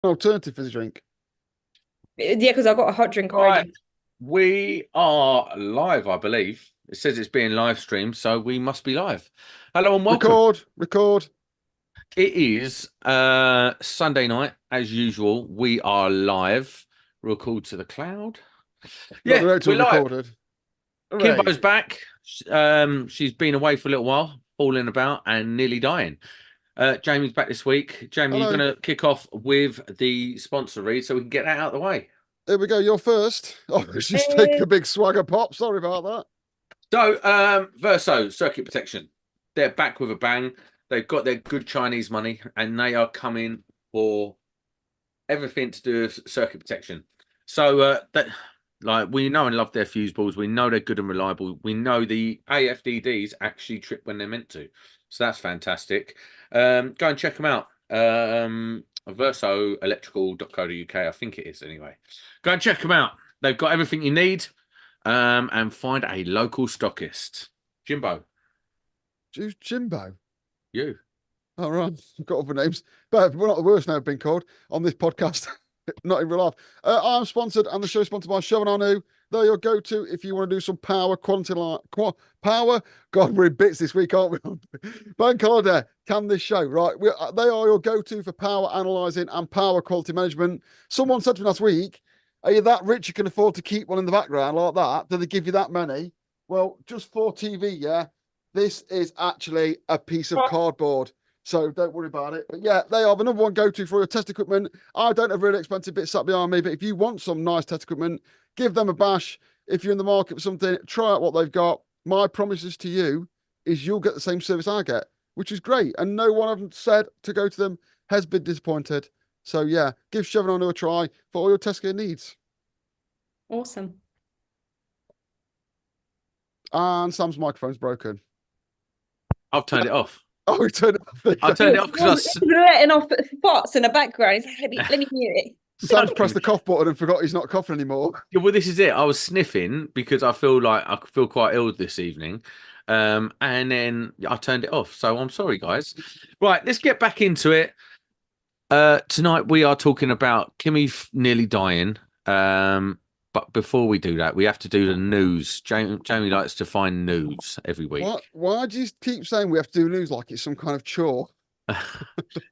Alternative fizzy drink. Yeah, because I got a hot drink Right, already. we are live, I believe. It says it's being live streamed, so we must be live. Hello and welcome. Record. It is Sunday night, as usual. We are live. Record to the cloud. Got Yeah, the we're rotor live. recorded. Kimbo's Hooray. back. She's been away for a little while, falling about and nearly dying. Jamie's back this week. Jamie, you're Hello. going to kick off with the sponsor read so we can get that out of the way. Here we go. You're first. Oh, just take Uh, a big swag of pop. Sorry about that. So, Verso Circuit Protection, they're back with a bang. They've got their good Chinese money, and they are coming for everything to do with circuit protection. So, we know and love their fuse balls. We know they're good and reliable. We know the AFDDs actually trip when they're meant to. So that's fantastic. Go and check them out. Versoelectrical.co.uk, I think it is anyway. Go and check them out. They've got everything you need. And find a local stockist. Jimbo, Jimbo. you. All right. I've got other names. But we're not the worst now I've been called on this podcast. Not in real life. I'm sponsored, and the show is sponsored by Show and Anu. They're your go-to if you want to do some power, quality, power. God, we're in bits this week, aren't we? Bank holiday, can this show, right? They are your go-to for power analysing and power quality management. Someone said to me last week, are you that rich you can afford to keep one in the background like that? Do they give you that many? Well, just for TV, yeah. This is actually a piece of cardboard. So don't worry about it. But yeah, they are the number one go-to for your test equipment. I don't have really expensive bits sat behind me, but if you want some nice test equipment, give them a bash. If you're in the market for something, try out what they've got. My promises to you is you'll get the same service I get, which is great. And no one I've said to go to them has been disappointed. So yeah, give Chevron a try for all your test gear needs. Awesome. And Sam's microphone's broken. I've turned it off. Oh, he turned it off. I turned it off because He's letting off farts in the background. He's like, let me mute it. Sam's pressed the cough button and forgot he's not coughing anymore. Yeah, well, this is it. I was sniffing because I feel quite ill this evening. And then I turned it off. So I'm sorry, guys. Right, let's get back into it. Tonight we are talking about Kimmy nearly dying. But before we do that, we have to do the news. Jamie likes to find news every week. What? Why do you keep saying we have to do news like it's some kind of chore? Do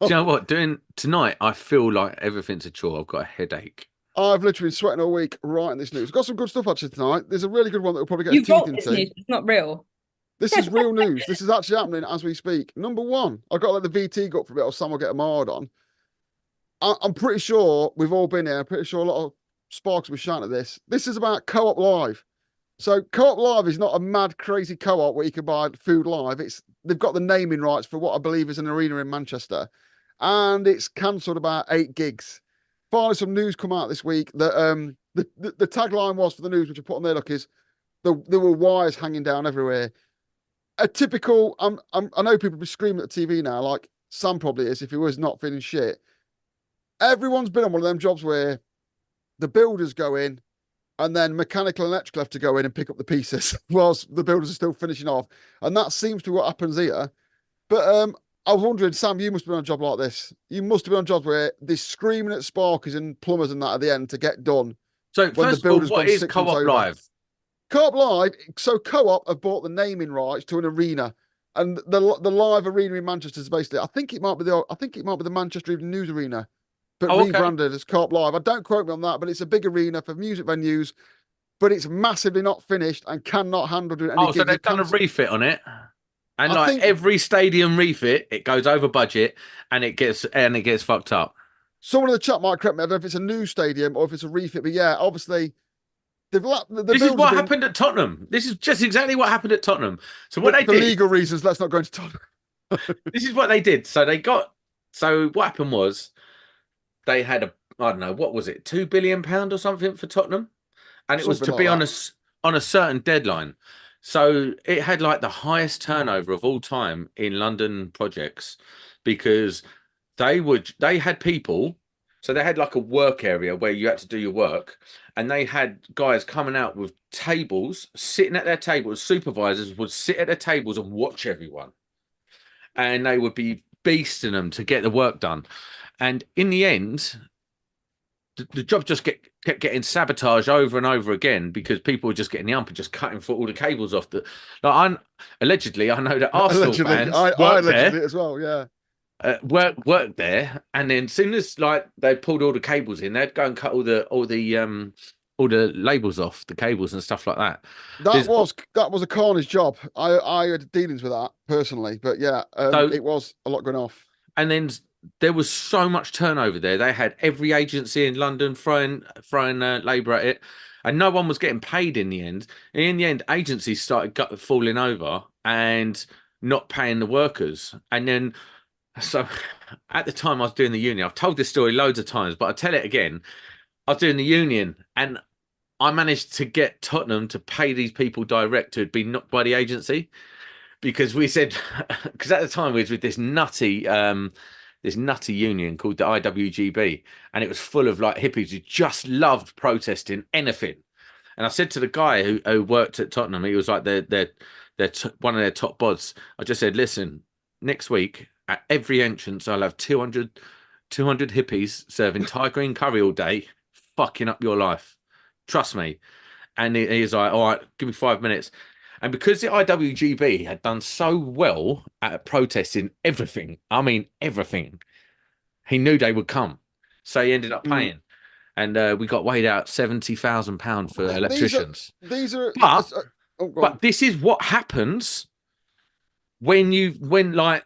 you know what? Doing tonight, I feel like everything's a chore. I've got a headache. I've literally been sweating all week writing this news. Got some good stuff actually tonight. There's a really good one that we'll probably get You his teeth wrote this into. news. It's not real. This is real news. This is actually happening as we speak. Number one, I've got to let the VT go up for a bit or Sam will get a hard on. I'm pretty sure we've all been here. I'm pretty sure a lot of sparks will be shouting at this. This is about Co-op Live. So Co-op Live is not a mad, crazy co-op where you can buy food live. They've got the naming rights for what I believe is an arena in Manchester. And it's cancelled about 8 gigs. Finally, some news come out this week that the tagline was for the news, which I put on there, look, is there were wires hanging down everywhere. A typical, I know people be screaming at the TV now, like Sam probably is if he was not feeling shit. Everyone's been on one of them jobs where the builders go in and then mechanical and electrical have to go in and pick up the pieces whilst the builders are still finishing off. And that seems to be what happens here. But I was wondering, Sam, you must have been on a job like this. You must have been on jobs where they're screaming at sparkers and plumbers and that at the end to get done. So first of all, what is Co-op Live? Co-op Live. So Co-op have bought the naming rights to an arena, and the live arena in Manchester is basically. I think it might be the Manchester Evening News Arena, but rebranded as Co-op Live. I don't quote me on that, but it's a big arena for music venues, but it's massively not finished and cannot handle doing any. Oh, so they've done a refit on it, and every stadium refit, it goes over budget and it gets fucked up. Someone in the chat might correct me. I don't know if it's a new stadium or if it's a refit, but yeah, obviously. This is what happened at Tottenham. This is just exactly what happened at Tottenham. So what they did, for legal reasons, let's not go into Tottenham. This is what they did. So what happened was they had I don't know, what was it, £2 billion or something for Tottenham, and it was to be on a certain deadline. So it had like the highest turnover of all time in London projects because they had people. So they had like a work area where you had to do your work, and they had guys coming out with tables, sitting at their tables. Supervisors would sit at their tables and watch everyone, and they would be beasting them to get the work done. And in the end, the job just kept getting sabotaged over and over again because people were just getting the ump and just cutting all the cables off. Allegedly, I know that Arsenal fans I worked allegedly there as well. Yeah. Worked there, and then as soon as like they pulled all the cables in, they'd go and cut all the labels off the cables and stuff like that. That was a carnage job. I had dealings with that personally, but yeah, it was a lot going off. And then there was so much turnover there. They had every agency in London throwing labour at it, and no one was getting paid in the end. And in the end, agencies started falling over and not paying the workers. And then, so at the time I was doing the union, I've told this story loads of times, but I'll tell it again. I was doing the union, and I managed to get Tottenham to pay these people direct who had been knocked by the agency, because we said, because at the time we was with this nutty union called the IWGB, and it was full of like hippies who just loved protesting anything. And I said to the guy who worked at Tottenham, he was like one of their top bods. I just said, listen, next week at every entrance I'll have 200 hippies serving Thai green curry all day, fucking up your life. Trust me. And he's like, all right, give me 5 minutes. And because the IWGB had done so well at protesting everything, I mean everything, he knew they would come. So he ended up paying. And we got weighed out £70,000 for electricians. But this is what happens when like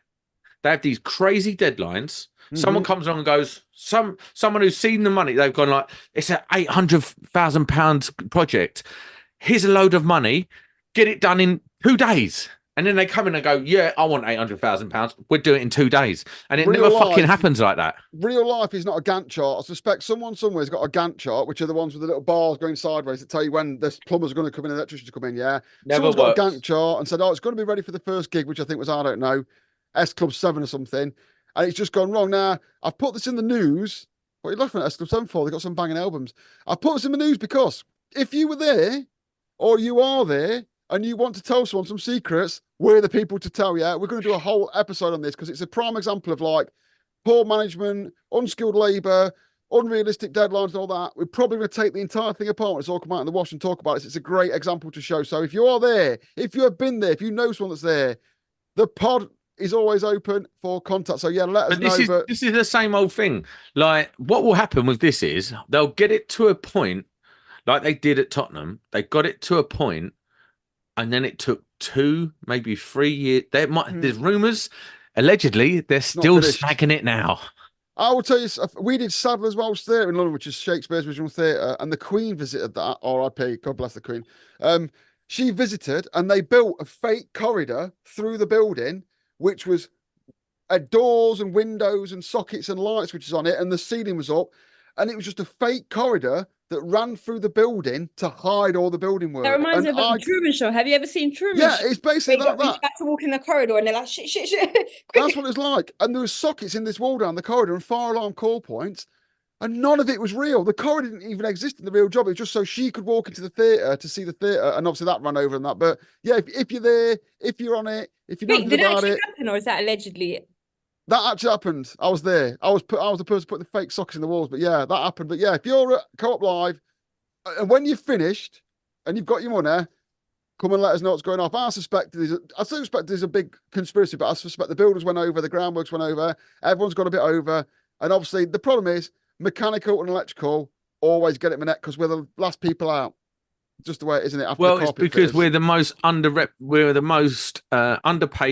they have these crazy deadlines. Someone comes along and goes, someone who's seen the money, they've gone like, it's an £800,000 project. Here's a load of money. Get it done in 2 days. And then they come in and go, yeah, I want £800,000. We'll do it in 2 days. And it never fucking happens like that. Real life is not a Gantt chart. I suspect someone somewhere's got a Gantt chart, which are the ones with the little bars going sideways that tell you when the plumbers are going to come in, electricians come in, yeah. Someone's got a Gantt chart and said, oh, it's going to be ready for the first gig, which I think was, I don't know, S Club 7 or something. And it's just gone wrong. Now, I've put this in the news. What are you laughing at S Club 7 for? They've got some banging albums. I've put this in the news because if you were there, or you are there, and you want to tell someone some secrets, we're the people to tell you. We're going to do a whole episode on this because it's a prime example of like poor management, unskilled labour, unrealistic deadlines and all that. We're probably going to take the entire thing apart when it's all come out in the wash and talk about it. It's a great example to show. So if you are there, if you have been there, if you know someone that's there, the pod is always open for contact. So yeah, let us know. This is the same old thing. Like what will happen with this is they'll get it to a point like they did at Tottenham. They got it to a point, and then it took 2, maybe 3 years. There's rumours, allegedly, they're still snagging it now. I will tell you, we did Sadler's Wells Theatre in London, which is Shakespeare's original theatre, and the Queen visited that, R.I.P., God bless the Queen. She visited, and they built a fake corridor through the building, which was doors and windows and sockets and lights, which is on it, and the ceiling was up, and it was just a fake corridor that ran through the building to hide all the building work. That reminds me of the Truman Show. Have you ever seen Truman Show? Yeah, it's basically like that. You had to walk in the corridor and they're like, shit. That's what it's like. And there was sockets in this wall down the corridor and fire alarm call points, and none of it was real. The corridor didn't even exist in the real job. It was just so she could walk into the theatre to see the theatre, and obviously that ran over and that. But yeah, if you're there, if you're on it, if you know about it. Did it actually happen, or is that allegedly? That actually happened. I was there. I was the person putting the fake sockets in the walls. But yeah, that happened. But yeah, if you're at Co-op Live, and when you've finished and you've got your money, come and let us know what's going on. I suspect there's a big conspiracy, but I suspect the builders went over, the groundworks went over, everyone's got a bit over. And obviously the problem is mechanical and electrical always get it in the net because we're the last people out. Just the way it is, isn't it? Well, it's because we're the most underpaid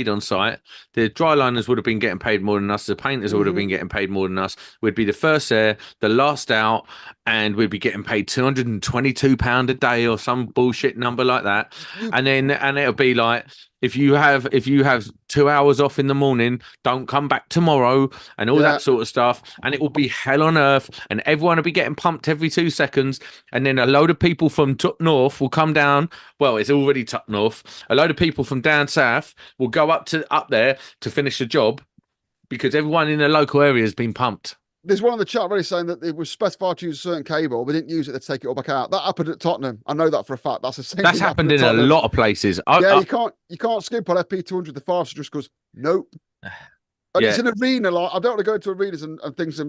on site. The dry liners would have been getting paid more than us. The painters would have been getting paid more than us. We'd be the first there, the last out, and we'd be getting paid £222 a day or some bullshit number like that. And it'll be like, if you have 2 hours off in the morning, don't come back tomorrow, and all that sort of stuff. And it will be hell on earth, and everyone will be getting pumped every 2 seconds. And then a load of people from top north will come down. Well, it's already top north. A load of people from down south will go up there to finish the job because everyone in the local area has been pumped. There's one in the chat already saying that it was specified to use a certain cable, but didn't use it to take it all back out. That happened at Tottenham. I know that for a fact. That's the same. That's happened in a lot of places. You can't skip on FP200. The fastest just goes nope. And it's an arena. Like, I don't want to go into arenas and things.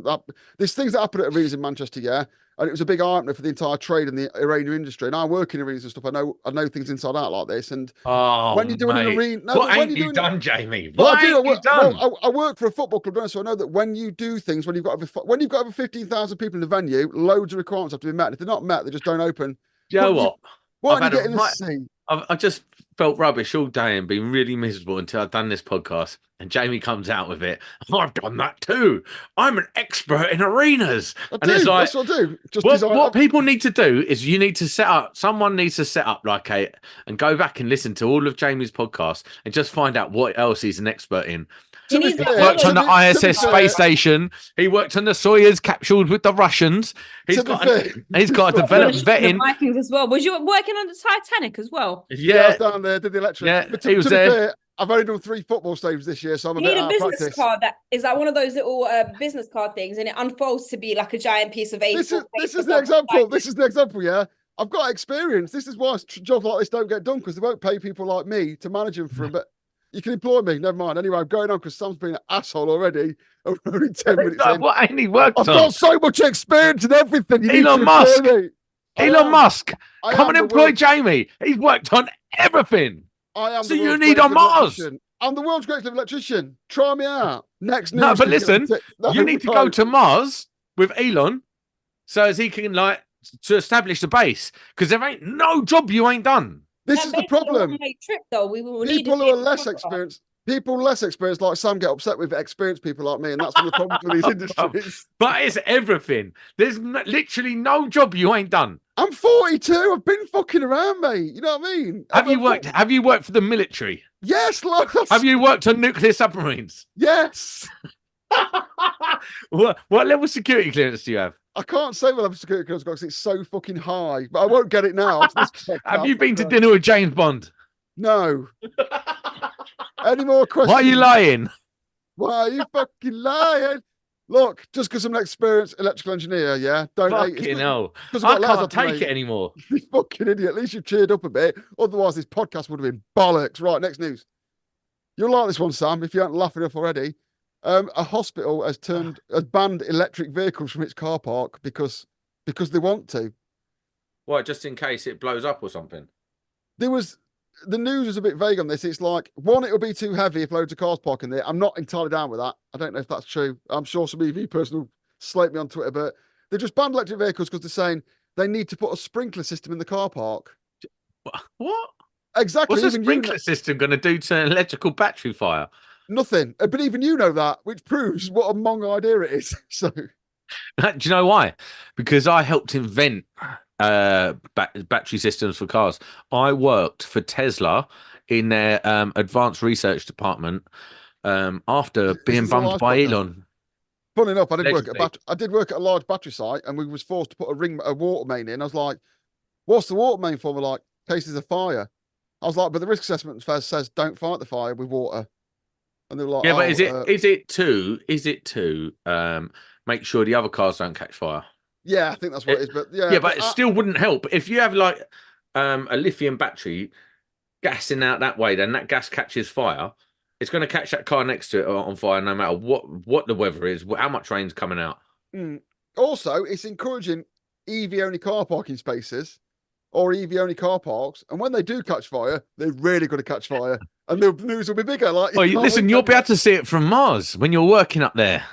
There's things that happen at arenas in Manchester, yeah. And it was a big eye-opener for the entire trade in the arena industry. And I work in arenas and stuff. I know things inside out like this. And when you're doing an arena, what ain't you done, Jamie? Well, What ain't you done? Well, I work for a football club, so I know that when you do things, when you've got over 15,000 people in the venue, loads of requirements have to be met. And if they're not met, they just don't open. You know what? What are you getting to see? I just felt rubbish all day and been really miserable until I've done this podcast. And Jamie comes out with it. I've done that too. I'm an expert in arenas. It's like, that's what I do. What people need to do is someone needs to set up and go back and listen to all of Jamie's podcasts and just find out what else he's an expert in. He worked on the ISS space station. He worked on the Soyuz capsules with the Russians. He's got a developed vetting. Vikings as well. Was you working on the Titanic as well? Yeah, I was down there, did the electric. Yeah, but he was there. Fair, I've only done 3 football stadiums this year, so I'm a bit out of practice. Business card that is like one of those little business card things, and it unfolds to be like a giant piece of A4. This is the example. This is the example. Yeah, I've got experience. This is why jobs like this don't get done, because they won't pay people like me to manage them for them. But you can employ me. Never mind. Anyway, I'm going on because Sam's been an asshole already. I'm only 10 minutes in. What ain't he worked on? I've got so much experience in everything. Elon Musk, come and employ Jamie. He's worked on everything. So you need on Mars. I'm the world's greatest electrician. Try me out. Next news. No, but listen, you need to go to Mars with Elon so as he can to establish the base, because there ain't no job you ain't done. This is the problem. Trip, though. People who are less experienced, like Sam, get upset with experienced people like me, and that's one of the problems with these industries. But it's everything. There's literally no job you ain't done. I'm 42. I've been fucking around, mate. You know what I mean? Have you worked for the military? Yes, look. Have you worked on nuclear submarines? Yes. What level of security clearance do you have? I can't say what level of security clearance because it's so fucking high, but I won't get it now. Have you been to dinner with James Bond? No. Any more questions? Why are you lying? Why are you fucking lying? Look, just because I'm an experienced electrical engineer, yeah? Don't hate it. Fucking hell. I can't take it anymore. You fucking idiot. At least you've cheered up a bit. Otherwise, this podcast would have been bollocks. Right, next news. You'll like this one, Sam, if you aren't laughing enough already. A hospital has banned electric vehicles from its car park because they want to. What, just in case it blows up or something? The news is a bit vague on this. It's like, one, it'll be too heavy if loads of cars park in there. I'm not entirely down with that. I don't know if that's true. I'm sure some EV person will slate me on Twitter, but they just banned electric vehicles because they're saying they need to put a sprinkler system in the car park. What? Exactly. What's a sprinkler system going to do to an electrical battery fire? Nothing. But even you know that, which proves what a mong idea it is. So, do you know why? Because I helped invent battery systems for cars. I worked for Tesla in their advanced research department after being bummed by Elon. Funny enough, I did work at a large battery site, and we was forced to put a water main in. I was like, "What's the water main for?" We're like, "Cases of fire." I was like, "But the risk assessment says don't fight the fire with water." And they were like, "Yeah, but is it to make sure the other cars don't catch fire?" Yeah, I think that's what it is. But yeah, but it still wouldn't help if you have a lithium battery gassing out that way. Then that gas catches fire. It's going to catch that car next to it on fire, no matter what the weather is, how much rain's coming out. Also, it's encouraging EV-only car parking spaces or EV-only car parks, and when they do catch fire, they're really going to catch fire, and the news will be bigger. Listen, you'll be able to see it from Mars when you're working up there.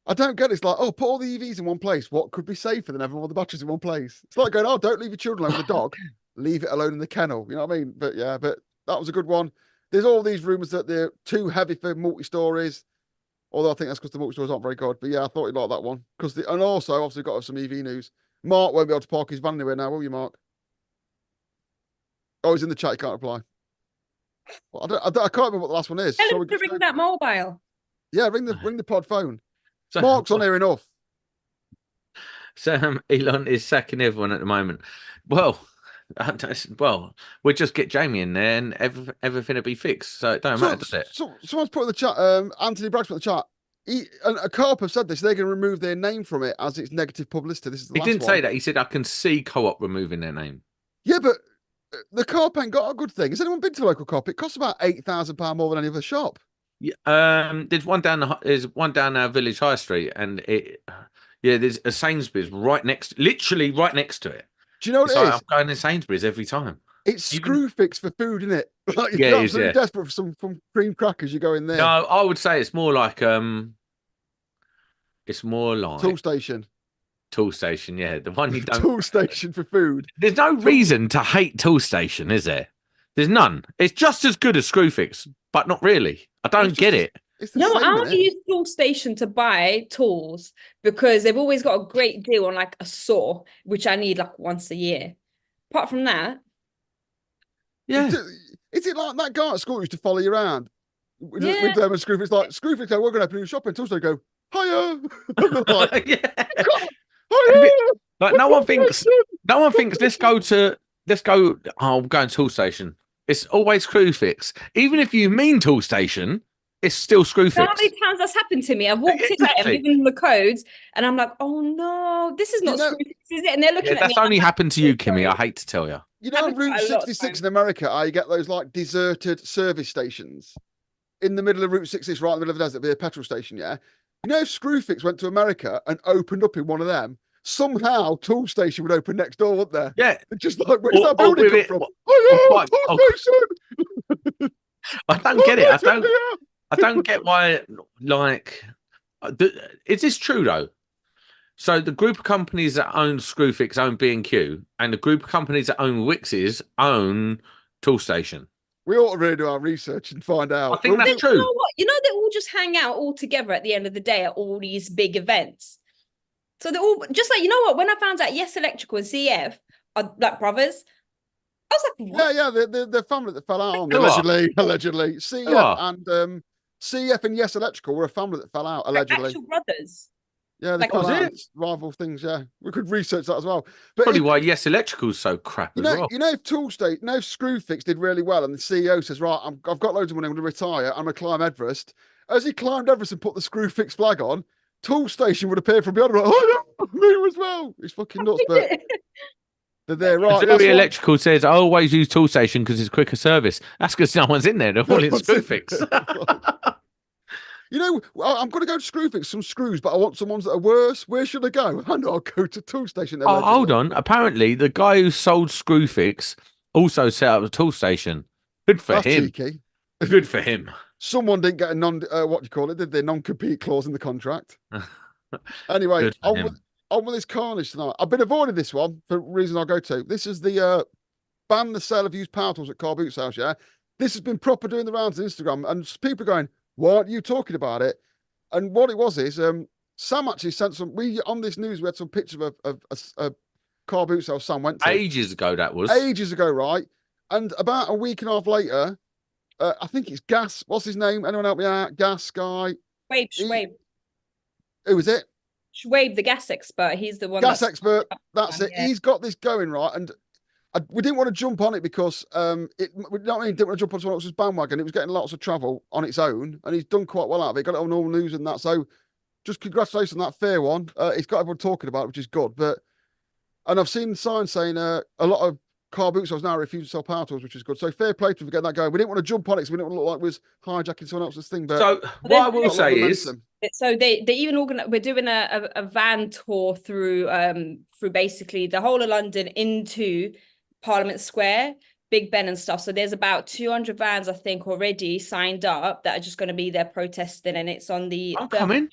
I don't get it. It's like, oh, put all the EVs in one place. What could be safer than having all the batteries in one place? It's like going, oh, don't leave your children alone with the dog. Leave it alone in the kennel. You know what I mean? But yeah, but that was a good one. There's all these rumours that they're too heavy for multi-stories. Although I think that's because the multi-stories aren't very good. But yeah, I thought you'd like that one. And also, obviously, got some EV news. Mark won't be able to park his van anywhere now, will you, Mark? Oh, he's in the chat. He can't reply. Well, I can't remember what the last one is. Tell him to ring that mobile. Yeah, ring the pod phone. So, Mark's on here enough. Elon is sacking everyone at the moment. Well, we'll just get Jamie in there and everything will be fixed. So it don't matter, does it? Someone's put in the chat, Anthony Braggs put in the chat. A Co-op have said this, they're going to remove their name from it as it's negative publicity. This is the last one. He didn't say that. He said, I can see Co-op removing their name. Yeah, but the Co-op ain't got a good thing. Has anyone been to the local Co-op? It costs about £8,000 more than any other shop. There's one down our village high street, and there's a Sainsbury's literally right next to it. Do you know what It's it like is? I'm going to Sainsbury's every time. It's Even Screwfix for food, isn't it? Like if Yeah, you're it is, absolutely yeah. desperate for some cream crackers, you go in No, there. I would say it's more like Tool station. Tool Station, yeah, the one you don't. Tool station for food. There's no reason to hate Tool Station, is there? There's none. It's just as good as Screwfix, but not really. I don't get it. It's the No, same, I only innit? use Tool Station to buy tools because they've always got a great deal on like a saw, which I need like once a year. Apart from that, Yeah. Is it like that guy at school who used to follow you around? Yeah. With them and Screwfix, like Screwfix, we're going to open a new shop, and Tool Station go, hiya. And they're like, Yeah. hiya. Like no one thinks. Let's go. Oh, I'm going Tool Station. It's always Screwfix. Even if you mean Tool Station, it's still how Screwfix. many times that's happened to me? I've walked in there and Exactly. given them the codes, and I'm like, oh no, this is not Screwfix, is it? And they're looking at me. That's only happened to you, Kimmy. I hate to tell you. You know, on Happens Route quite a lot of 66 times. in America, you get those like deserted service stations in the middle of Route 66, right in the middle of the desert, be a petrol station. Yeah, you know, if Screwfix went to America and opened up in one of them, somehow Tool Station would open next door, wouldn't there? Yeah. It's just like, where's that building with come it- from? or- Tool Station. I don't get it. I don't get why. Like, is this true though? So the group of companies that own Screwfix own B&Q, and the group of companies that own Wix's own Tool Station. We ought to really do our research and find out. I think that's You true. know what? You know, they all just hang out all together at the end of the day at all these big events. So they're all just like, you know what? When I found out Yes Electrical and CF are like brothers, I was like, what? Yeah, the family that fell out on me, Who are? allegedly. Who CF are? and CF and Yes Electrical were a family that fell out, Like allegedly. actual brothers. Yeah, they Like, fell was out. it? It's rival things. Yeah, we could research that as well. But Probably if, why Yes Electrical's so crap as well. you know, if Tool State, if Screwfix did really well, and the CEO says, right, I've got loads of money, I'm going to retire, I'm going to climb Everest. As he climbed Everest and put the Screwfix flag on, Tool Station would appear from beyond. Like, oh yeah, me as well. It's fucking nuts, but they're there, right? Savery Electrical says I always use Tool Station because it's quicker service. That's because no one's in there. They're all in Screwfix. You know, I'm going to go to Screwfix some screws, but I want some ones that are worse. Where should I go? And I'll go to Tool Station. Oh, hold on. Apparently, the guy who sold Screwfix also set up a Tool Station. Good for That's him. cheeky. Good for him. Someone didn't get a what do you call it? Did they non-compete clause in the contract? Anyway, Good for him. on with this carnage tonight. I've been avoiding this one for reasons I'll go to. This is the ban the sale of used power tools at car boot sales. Yeah, this has been proper doing the rounds on Instagram, and people are going, "Why aren't you talking about it?" And what it was is, Sam actually sent some. We on this news we had some picture of a car boot sale Sam went to Ages ago, that was. ages ago, right? And about a week and a half later, I think it's Gas. What's his name? Anyone help me out? Gas guy. Schwabe, Who was it? Schwabe, the gas expert. He's the one. Gas that's- expert. That's it. Yeah. He's got this going right, and we didn't want to jump on it because we didn't want to jump on someone else's bandwagon. It was getting lots of travel on its own, and he's done quite well out of it. Got it on all news and that. So, just congratulations on that fair one. It's got everyone talking about it, which is good. And I've seen signs saying a lot of car boot sales now refuse to sell power tools, which is good. So fair play to them for getting that going. We didn't want to jump on it because we didn't want to look like we was hijacking someone else's thing. But So what I will say is, So they even organize. We're doing a van tour through basically the whole of London into Parliament Square, Big Ben and stuff. So there's about 200 vans I think already signed up that are just going to be there protesting, and it's on the I'm coming.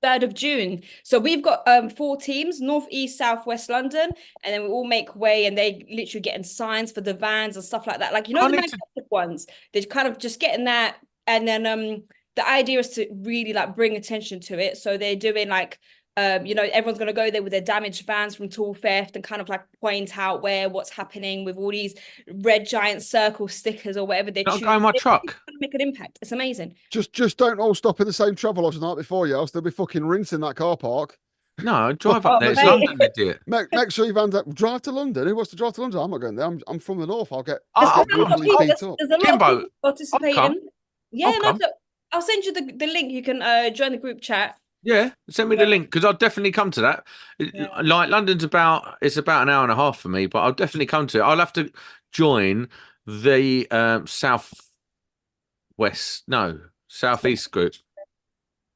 3rd of June. So we've got 4 teams: North, East, South, West London, and then we all make way, and they literally getting signs for the vans and stuff like that. Like, you know, the magnetic ones. They're kind of just getting that, and then the idea is to really like bring attention to it. So they're doing like, everyone's going to go there with their damaged vans from tool theft and kind of like point out what's happening with all these red giant circle stickers or whatever they're I'll go in my truck. Make an impact. It's amazing. just don't all stop in the same travel lodge the night before you, else they'll be fucking rinsing that car park. No, drive up there. It's mate. London, they do it. Make sure you've drive to London. Who wants to drive to London? I'm not going there. I'm from the north. I'll get I'll brutally come. beat up. There's a lot Kimbo, of people participating. come. Yeah, I'll no, come. so I'll send you the link. You can join the group chat. Yeah, send me the link because I'll definitely come to that. Yeah. Like London's about an hour and a half for me, but I'll definitely come to it. I'll have to join the Southeast group.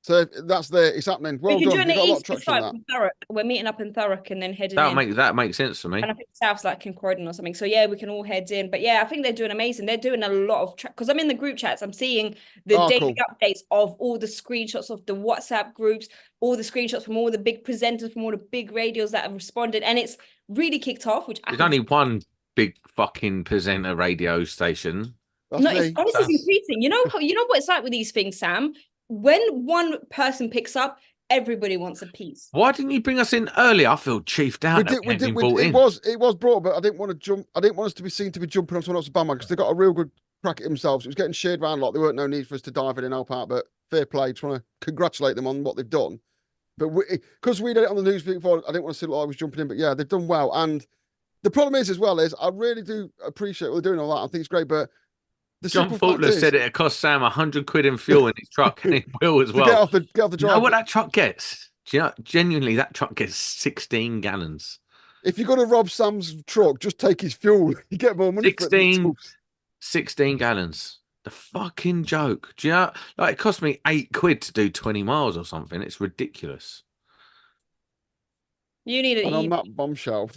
So that's it's happening. Well If you're done. doing You've got a the lot of eastern traction on side that. from Thurrock, we're meeting up in Thurrock and then heading in. That makes sense to me. And I think South's like in Croydon or something. So yeah, we can all head in. But yeah, I think they're doing amazing. They're doing a lot of because I'm in the group chats. I'm seeing the daily updates of all the screenshots of the WhatsApp groups, all the screenshots from all the big presenters, from all the big radios that have responded, and it's really kicked off. Which there's only one big fucking presenter radio station. That's no, me. it's honestly increasing. You know what it's like with these things, Sam. When one person picks up, everybody wants a piece. Why didn't you bring us in earlier? I feel chiefed out. It was brought, but I didn't want to jump. I didn't want us to be seen to be jumping on someone else's bandwagon because they got a real good crack at themselves. It was getting shared around a lot. There weren't no need for us to dive in and help out. But fair play. Just want to congratulate them on what they've done. But because we did it on the news before, I didn't want to see like I was jumping in. But yeah, they've done well. And the problem is, as well, is I really do appreciate what they're doing all that. I think it's great, but. John Faulkner said it cost Sam 100 quid in fuel in his truck, and it will as well. Get off the drive. You know what that truck gets? Do you know, genuinely, that truck gets 16 gallons. If you're going to rob Sam's truck, just take his fuel. You get more money. 16 gallons. The fucking joke. Do you know? Like, it cost me 8 quid to do 20 miles or something. It's ridiculous. You need it on that bombshell.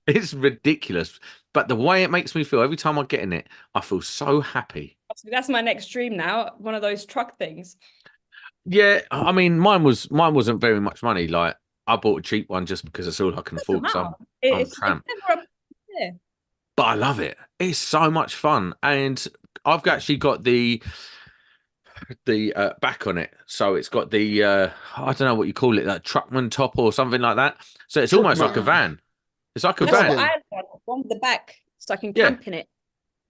It's ridiculous. But the way it makes me feel every time I get in it, I feel so happy. That's my next dream now. One of those truck things. Yeah, I mean, mine wasn't very much money. Like, I bought a cheap one just because it's all I can afford. I'm tramp. But I love it. It's so much fun, and I've actually got the back on it, so it's got the I don't know what you call it, that truckman top or something like that. So it's almost like a van. It's like a van. One with the back, so I can camp in it.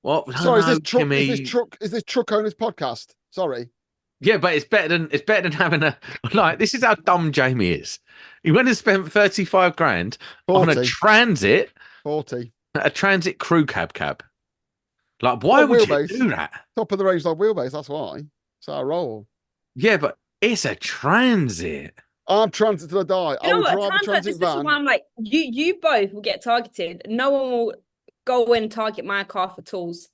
Well, sorry, is this truck owners podcast? Sorry. Yeah, but it's better than having a this is how dumb Jamie is. He went and spent 35 grand 40. On a transit. 40. A transit crew cab. Like, why would you do that? Top of the range like wheelbase, that's why. It's our roll. Yeah, but it's a transit. I'm transit till I die. I will drive a transit van. This is why I'm like, you both will get targeted. No one will go and target my car for tools.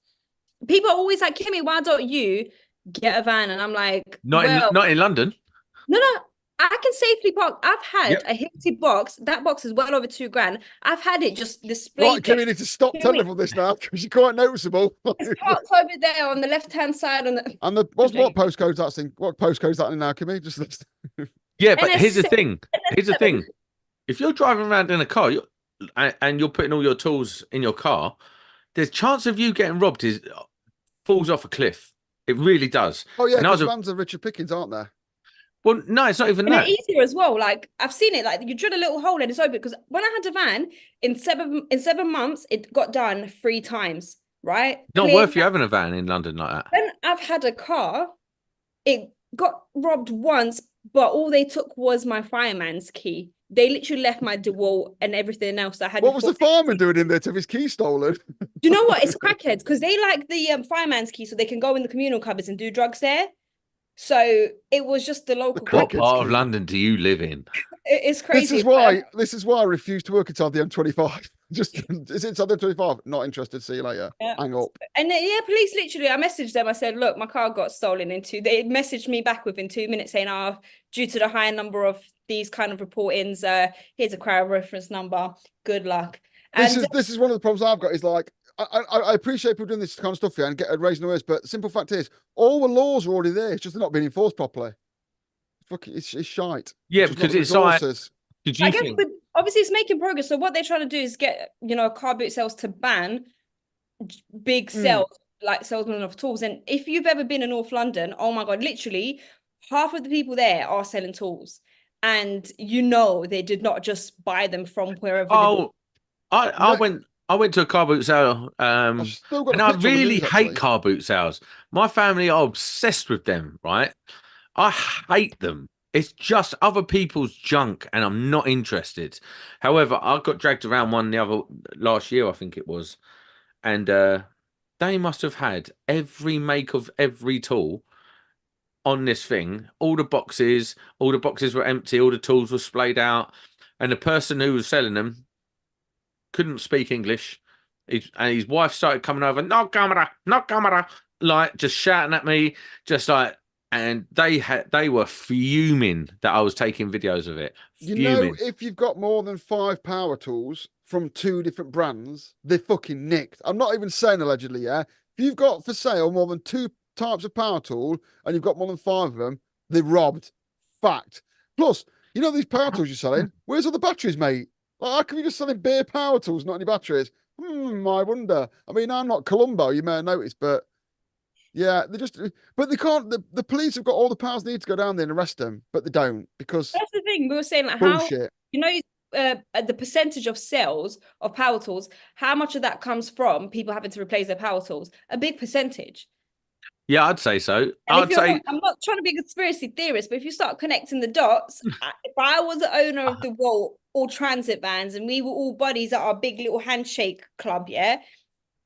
People are always like, Kimmy, why don't you get a van? And I'm like, not in London. No, I can safely park. I've had a Hilti box. That box is well over £2,000. I've had it just displayed. Right, Kimmy, you need to stop telling everyone this now because you're quite noticeable. It's parked over there on the left-hand side. What postcode's that thing? What postcode's that in now, Kimmy? Just yeah, but here's the thing. If you're driving around in a car and you're putting all your tools in your car, there's chance of you getting robbed falls off a cliff. It really does. Oh yeah, because vans are Richard Pickens, aren't there? Well, no, it's not even and that. They're easier as well. Like, I've seen it. Like, you drill a little hole and it's open. Because when I had a van in 7 months, it got done 3 times. Right? Not worth you having a van in London like that. When I've had a car, it got robbed once, but all they took was my fireman's key. They literally left my DeWalt and everything else I had. What was the fireman doing in there to have his key stolen? Do you know what? It's crackheads because they like the fireman's key so they can go in the communal cupboards and do drugs there. So it was just the local. What part of London do you live in? It's crazy. This is why I refuse to work inside the M25. Just it's inside the M25. Not interested. See you later. Yeah. Hang up. And police literally. I messaged them. I said, "Look, my car got stolen into." They messaged me back within 2 minutes saying, due to the high number of these kind of reportings, here's a crowd reference number. Good luck." And this is one of the problems I've got. Is like. I appreciate people doing this kind of stuff here and raising awareness, but the simple fact is, all the laws are already there. It's just they're not being enforced properly. It's shite. Yeah, because it's like. Obviously, it's making progress. So what they're trying to do is get car boot sales to ban big sales, like salesmen of tools. And if you've ever been in North London, oh my god, literally half of the people there are selling tools, and they did not just buy them from wherever. I went to a car boot sale, and I really hate car boot sales. My family are obsessed with them, right? I hate them. It's just other people's junk, and I'm not interested. However, I got dragged around one last year, I think it was, and they must have had every make of every tool on this thing. All the boxes were empty, all the tools were splayed out, and the person who was selling them couldn't speak English, and his wife started coming over. No camera. like just shouting at me, just like, and they were fuming that I was taking videos of it. You Fuming. know, if you've got more than 5 power tools from 2 different brands, they're fucking nicked. I'm not even saying allegedly, yeah. If you've got for sale more than 2 types of power tool and you've got more than 5 of them, they're robbed. Fact. Plus, you know these power tools you're selling? Where's all the batteries, mate? Like, how come you just selling bare power tools, not any batteries? I wonder. I mean, I'm not Columbo, you may have noticed, but yeah, but they can't. The police have got all the powers they need to go down there and arrest them, but they don't because That's the thing. We were saying, like, bullshit. how, you know, the percentage of sales of power tools, how much of that comes from people having to replace their power tools? A big percentage. Yeah, I'd say so. And I'd say I'm not trying to be a conspiracy theorist, but if you start connecting the dots, if I was the owner of the Volt or transit vans and we were all buddies at our big little handshake club, yeah,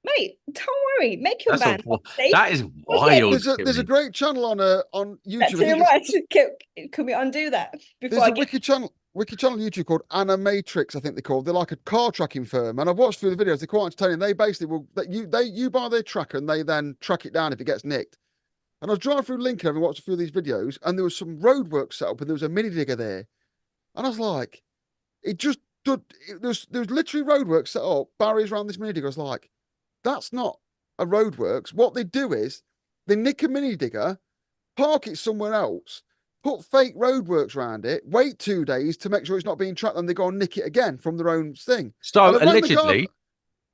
mate, don't worry, make your van safe. that is wild. There's a great channel on YouTube. That's too much. Can we undo that? There's a wicked channel on YouTube called Animatrix, I think they're called. They're like a car tracking firm, and I've watched through the videos. They're quite entertaining. They basically you buy their tracker and they then track it down if it gets nicked. And I was driving through Lincoln and watched a few of these videos, and there was some road work set up, and there was a mini digger there, and I was like, there was literally road work set up, barriers around this mini digger. I was like, that's not a roadworks. What they do is they nick a mini digger, park it somewhere else, put fake roadworks around it, wait 2 days to make sure it's not being tracked, and they go and nick it again from their own thing. So allegedly,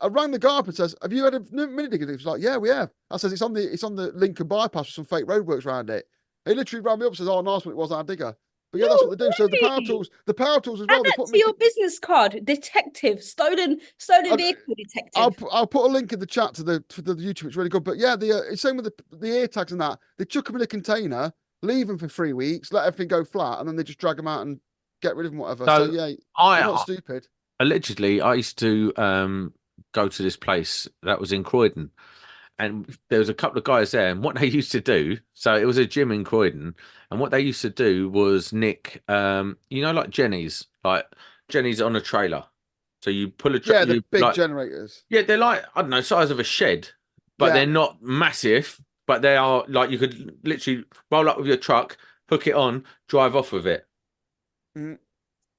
I rang the guy up and says, "Have you had a mini digger?" He was like, "Yeah, we have." I says, "It's on the Lincoln bypass with some fake roadworks around it." He literally rang me up and says, "Oh, nice one, it was our digger." But yeah, that's what they do. So the power tools as well. Add that to your business card, detective, stolen vehicle detective. I'll put a link in the chat to the YouTube. It's really good. But yeah, it's same with the ear tags and that. They chuck them in a container, leave them for 3 weeks, let everything go flat, and then they just drag them out and get rid of them, whatever. So yeah, I'm not stupid. Allegedly, I used to go to this place that was in Croydon, and there was a couple of guys there, and what they used to do, so it was a gym in Croydon, and what they used to do was nick, like Jenny's on a trailer. So you pull a trailer. Yeah, the big generators. Yeah, they're like, I don't know, size of a shed, but they're not massive, but they are like, you could literally roll up with your truck, hook it on, drive off with it. Mm.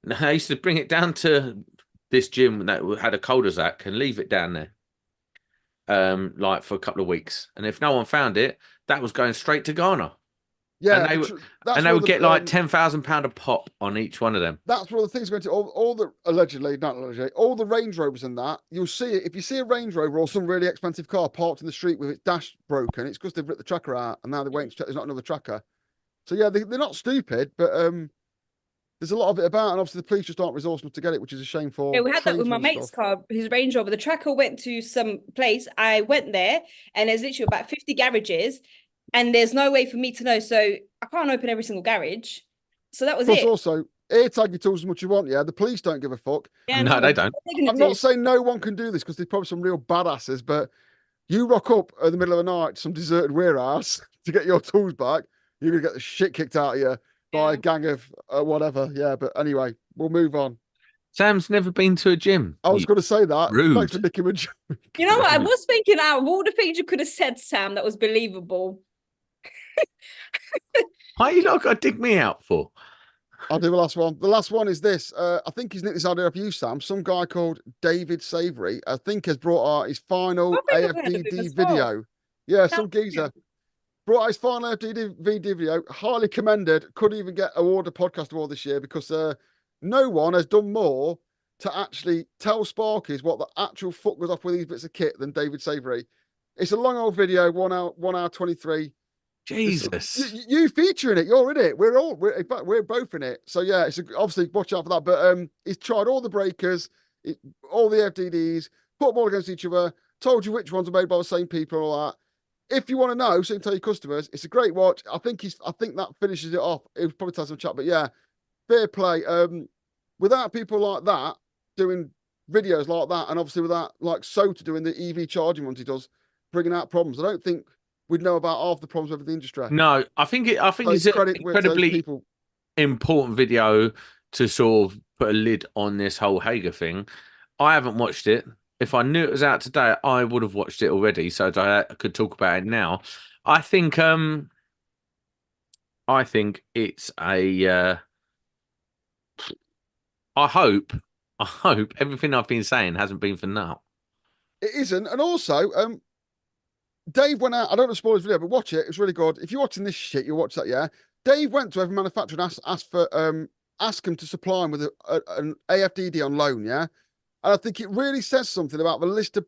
Now, I used to bring it down to this gym that had a cul-de-sac and leave it down there. Like for a couple of weeks, and if no one found it, that was going straight to Ghana. Yeah, and they would get like £10,000 a pop on each one of them. That's one of the things going to all the all the Range Rovers and that. You'll see it if you see a Range Rover or some really expensive car parked in the street with its dash broken. It's because they've ripped the tracker out and now they're waiting to check there's not another tracker. So yeah, they're not stupid, but there's a lot of it about, and obviously the police just aren't resourceful to get it, which is a shame for. Yeah, we had that with my mate's car, his Range Rover. The tracker went to some place. I went there, and there's literally about 50 garages, and there's no way for me to know. So I can't open every single garage. So that was it. Also, AirTag your tools as much as you want. Yeah, the police don't give a fuck. Yeah, no, they don't. I'm not saying no one can do this because there's probably some real badasses, but you rock up in the middle of the night to some deserted warehouse to get your tools back, you're gonna get the shit kicked out of you by a gang of whatever. Yeah, but anyway, we'll move on. Sam's never been to a gym. I was going to say that. Rude. Thanks for nicking a joke. You know what? I was thinking out of all the things you could have said, Sam, that was believable. Why you not got to dig me out for? I'll do the last one. The last one is this. I think he's nicked this idea off you, Sam. Some guy called David Savery, I think, has brought out his final AFDD video. Yeah, some geezer. Brought out his final AFDD video. Highly commended. Couldn't even get a podcast award this year because no one has done more to actually tell Sparkies what the actual fuck goes off with these bits of kit than David Savery. It's a long old video, 1 hour 23. Jesus, you feature in it. You're in it. In fact, we're both in it. So yeah, it's obviously watch out for that. But he's tried all the breakers, all the FDDs, put them all against each other. Told you which ones are made by the same people and all that. If you want to know, so you can tell your customers, it's a great watch. I think that finishes it off. It was probably tell some chat, but yeah, fair play. Without people like that doing videos like that, and obviously without like Sota doing the EV charging ones he does, bringing out problems, I don't think we'd know about half the problems with the industry. No, I think it's an incredibly important video to sort of put a lid on this whole Hager thing. I haven't watched it, if I knew it was out today, I would have watched it already, so that I could talk about it now. I think it's a. I hope everything I've been saying hasn't been for now. It isn't, and also, Dave went out. I don't want to spoil his video, but watch it. It's really good. If you're watching this shit, you'll watch that. Yeah, Dave went to every manufacturer and asked him to supply him with an AFDD on loan. Yeah, and I think it really says something about the list of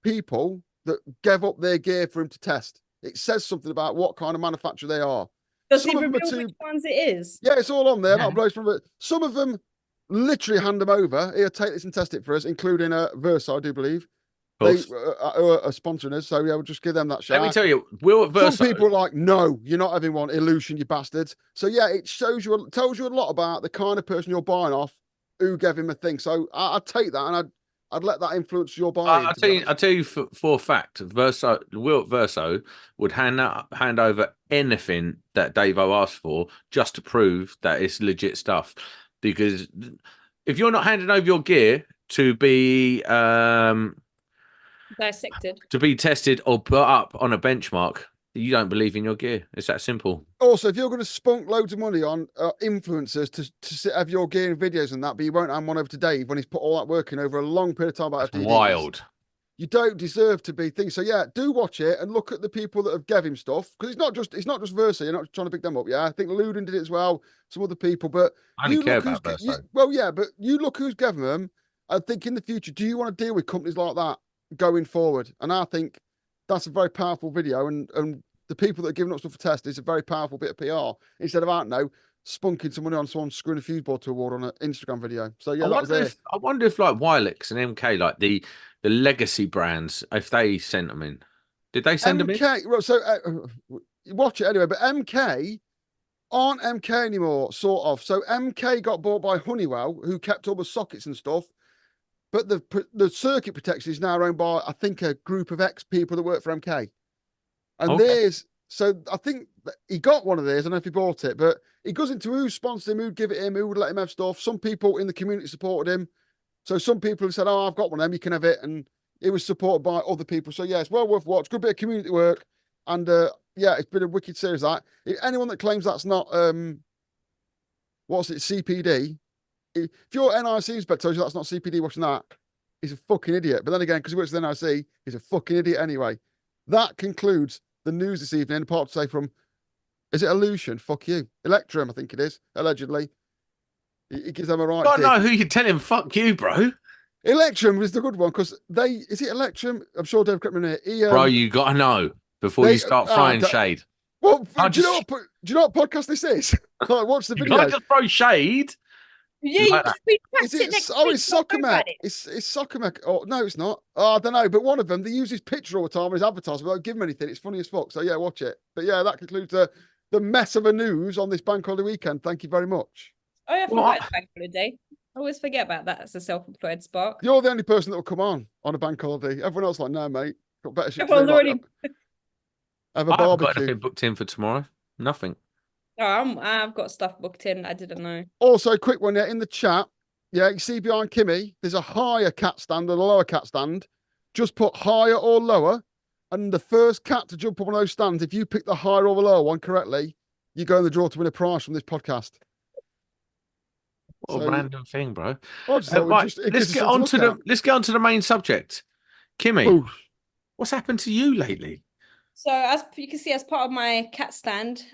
people that gave up their gear for him to test. It says something about what kind of manufacturer they are. Does he reveal which ones it is? Yeah, it's all on there. Not blows from it. Some of them literally hand them over. Here, take this and test it for us, including Versa, I do believe. They are sponsoring us, so yeah, we'll just give them that shout. Let me tell you, Will at Versa. Some people are like, no, you're not having one, illusion, you bastards. So yeah, it tells you a lot about the kind of person you're buying off, who gave him a thing. So I'd take that and I'd let that influence your buying. I'll tell you for a fact, Verso, Will at Verso would hand over anything that Davo asked for just to prove that it's legit stuff. Because if you're not handing over your gear to be dissected, to be tested or put up on a benchmark, you don't believe in your gear. It's that simple. Also, if you're going to spunk loads of money on influencers to have your gear in videos and that, but you won't hand one over to Dave when he's put all that work in over a long period of time about FDDs, wild. You don't deserve to be things. So yeah, do watch it and look at the people that have gave him stuff, because it's not just Versa. You're not trying to pick them up. Yeah, I think Luden did it as well. Some other people, but I don't care about Versa. Well, yeah, but you look who's given them. I think in the future, do you want to deal with companies like that going forward? And I think that's a very powerful video, and the people that are giving up stuff for test is a very powerful bit of PR instead of, I don't know, spunking some money on someone screwing a fuse board to a wall on an Instagram video. So yeah, I wonder if like Wilex and MK, like the legacy brands, if they sent them in. Did they send them in? Well, so watch it anyway. But MK aren't MK anymore, sort of. So MK got bought by Honeywell, who kept all the sockets and stuff. But the circuit protection is now owned by, I think, a group of ex-people that work for MK. And so I think he got one of these. I don't know if he bought it, but he goes into who sponsored him, who'd give it him, who would let him have stuff. Some people in the community supported him. So some people have said, oh, I've got one of them, you can have it. And it was supported by other people. So yeah, it's well worth watch. Good bit of community work. And yeah, it's been a wicked series, that. If anyone that claims that's not, CPD, if your NIC inspector tells you that's not CPD watching that, he's a fucking idiot. But then again, because he works with NIC, he's a fucking idiot anyway. That concludes the news this evening. Apart to say from, is it Illusion? Fuck you. Electrum, I think it is, allegedly. He gives them a right. I don't know who you're telling fuck you, bro. Electrum was the good one, because is it Electrum? I'm sure Dave Crippen here. Bro, you got to know before you start throwing shade. Well, do you know what podcast this is? Like, watch the video. You can't just throw shade. Yeah, it's Soccer Mech. It's Soccer Mech. Oh no, it's not. Oh, I don't know. But one of them, they use his picture all the time as advertisement without giving him anything. It's funny as fuck. So yeah, watch it. But yeah, that concludes the mess of a news on this bank holiday weekend. Thank you very much. Oh yeah, I forgot it's bank holiday. I always forget about that as a self-employed spark. You're the only person that will come on a bank holiday. Everyone else like, no, mate. Got better shit. Everyone's already. Have a barbecue. I've got anything booked in for tomorrow. Nothing. Oh, I've got stuff booked in. I didn't know. Also, quick one, in the chat. Yeah, you see behind Kimmy, there's a higher cat stand and a lower cat stand. Just put higher or lower. And the first cat to jump up on those stands, if you pick the higher or the lower one correctly, you go in the draw to win a prize from this podcast. What a random thing, bro. Let's get on to the main subject. Kimmy, what's happened to you lately? So as you can see, as part of my cat stand,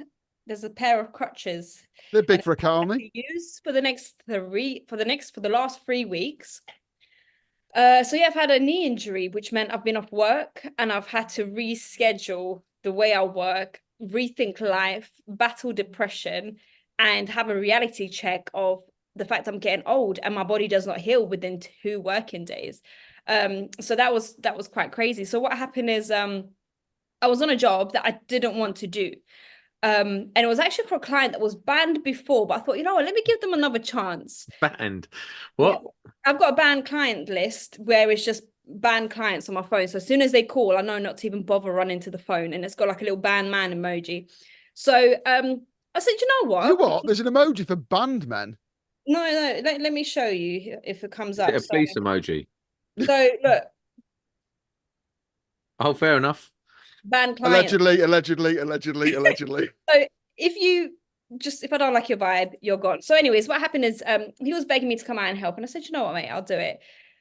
there's a pair of crutches. They're big for a cat, aren't they? Use for the last 3 weeks. So yeah, I've had a knee injury, which meant I've been off work and I've had to reschedule the way I work, rethink life, battle depression, and have a reality check of the fact I'm getting old and my body does not heal within 2 working days. So that was quite crazy. So what happened is I was on a job that I didn't want to do. And it was actually for a client that was banned before, but I thought, you know what, let me give them another chance. Banned? What? Yeah, I've got a banned client list where it's just banned clients on my phone. So as soon as they call, I know not to even bother running to the phone, and it's got like a little banned man emoji. So I said, you know what? You know what? There's an emoji for banned men. No, let me show you if it comes up. Is it a police emoji? So look, Oh, fair enough. Banned clients. Allegedly. So if I don't like your vibe, you're gone. So anyways, what happened is he was begging me to come out and help. And I said, you know what, mate, I'll do it.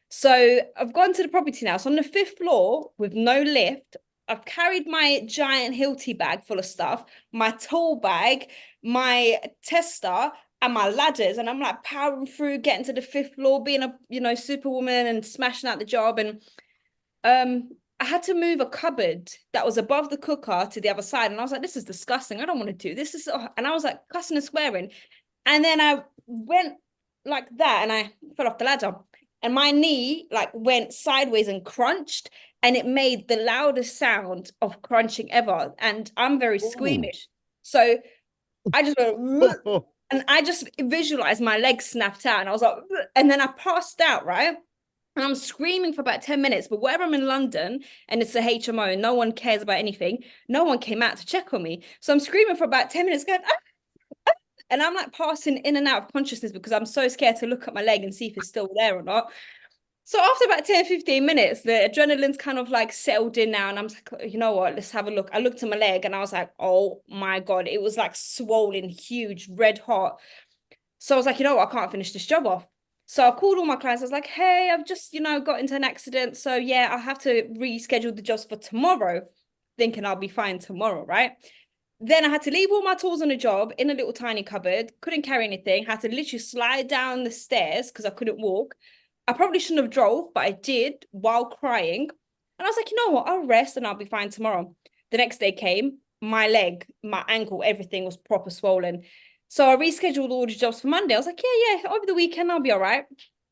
So I've gone to the property now. So on the 5th floor with no lift, I've carried my giant Hilti bag full of stuff, my tool bag, my tester, and my ladders. And I'm like powering through, getting to the 5th floor, being a superwoman and smashing out the job. And I had to move a cupboard that was above the cooker to the other side. And I was like, this is disgusting. I don't want to do this. And I was like cussing and swearing. And then I went like that and I fell off the ladder. And my knee like went sideways and crunched. And it made the loudest sound of crunching ever. And I'm very squeamish. So I just went, and I just visualized my legs snapped out. And I was like, and then I passed out, right? And I'm screaming for about 10 minutes, but wherever I'm in London and it's a HMO and no one cares about anything, no one came out to check on me. So I'm screaming for about 10 minutes going, and I'm like passing in and out of consciousness because I'm so scared to look at my leg and see if it's still there or not. So after about 10, 15 minutes, the adrenaline's kind of like settled in now. And I'm like, you know what, let's have a look. I looked at my leg and I was like, oh my God, it was like swollen, huge, red hot. So I was like, you know what, I can't finish this job off. So I called all my clients. I was like, hey, I've just, got into an accident. So yeah, I'll have to reschedule the jobs for tomorrow, thinking I'll be fine tomorrow, right? Then I had to leave all my tools on the job in a little tiny cupboard, couldn't carry anything, had to literally slide down the stairs because I couldn't walk. I probably shouldn't have drove, but I did while crying. And I was like, you know what, I'll rest and I'll be fine tomorrow. The next day came, my leg, my ankle, everything was proper swollen. So I rescheduled all the jobs for Monday. I was like, yeah, over the weekend, I'll be all right.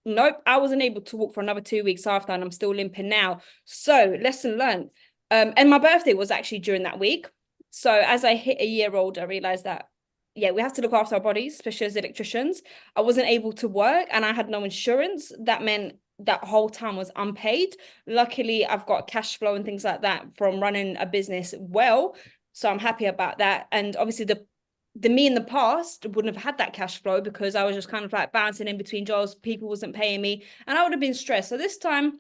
Nope, I wasn't able to walk for another 2 weeks after, and I'm still limping now. So lesson learned. And my birthday was actually during that week. So as I hit a year old, I realized that, yeah, we have to look after our bodies, especially as electricians. I wasn't able to work and I had no insurance. That meant that whole time was unpaid. Luckily, I've got cash flow and things like that from running a business well. So I'm happy about that. And obviously the me in the past wouldn't have had that cash flow because I was just kind of like bouncing in between jobs. People wasn't paying me and I would have been stressed. So this time,